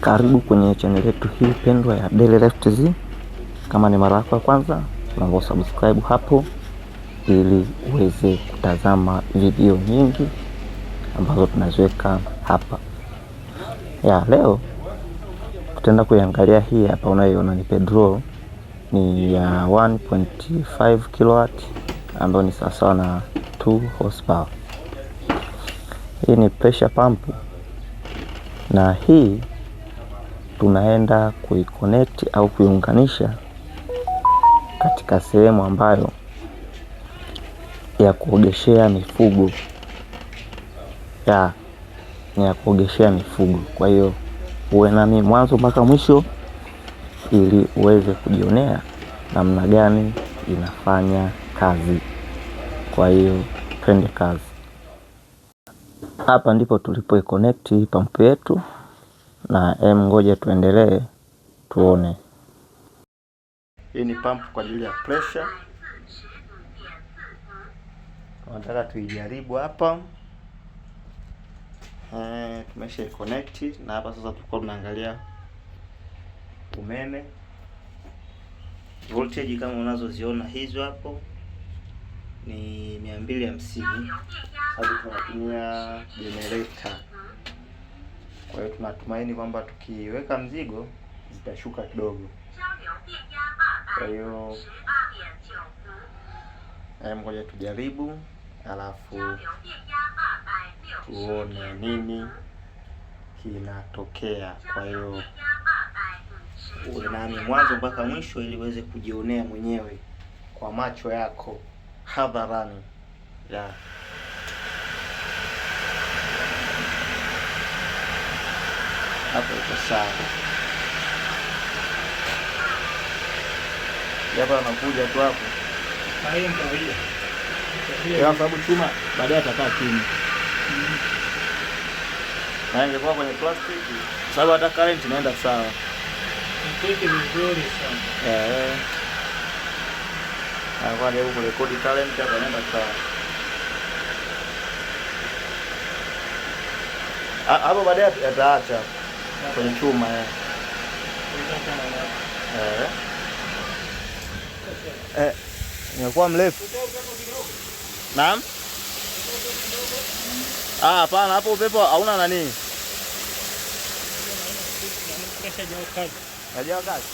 Karibu kwenye channel yetu hii pendwa ya Daily Life TZ. Kama ni mara yako ya kwanza, tunaomba subscribe hapo ili uweze kutazama video nyingi ambazo tunaziweka hapa. Leo tutaenda kuiangalia hii hapa unayoiona ni Pedro, ni ya 1.5 kW ambayo ni sawa na 2 horsepower. Hii ni pressure pump, na hii tunaenda kuiconnect au kuiunganisha katika sehemu ambayo ya kuogeshea mifugo ni ya kuogeshea mifugo. Kwa hiyo uwe nami mwanzo mpaka mwisho ili uweze kujionea namna gani inafanya kazi. Kwa hiyo twende kazi. Hapa ndipo tulipo connect pump yetu, na ngoja tuendelee tuone. Hii ni pump kwa ajili ya pressure. Tunataka tuijaribu hapa. Tumesha connect, na hapa sasa tulikuwa tunaangalia umeme. Voltage kama unazoziona hizo hapo ni 250. Sasa tunatumia generator. Kwa hiyo tunatumaini kwamba tukiweka mzigo zitashuka kidogo. Kwa hiyo ngoja tujaribu, alafu tuone nini kinatokea. Kwa hiyo uwe nami mwanzo mpaka mwisho ili uweze kujionea mwenyewe kwa macho yako hadharani. Hapo iko sawa. Hapa anakuja tu hapo. Hayo ndio. Kwa sababu chuma baadaye atakaa chini. Na ingekuwa kwenye plastiki, sababu hata current inaenda sawa. Plastiki ni nzuri sana. Kwa leo kurekodi current hapa inaenda sawa. Hapo baadaye ataacha kwenye chuma imekuwa mrefu. Naam? Hapana, hapo upepo hauna nani. Hajawa kazi.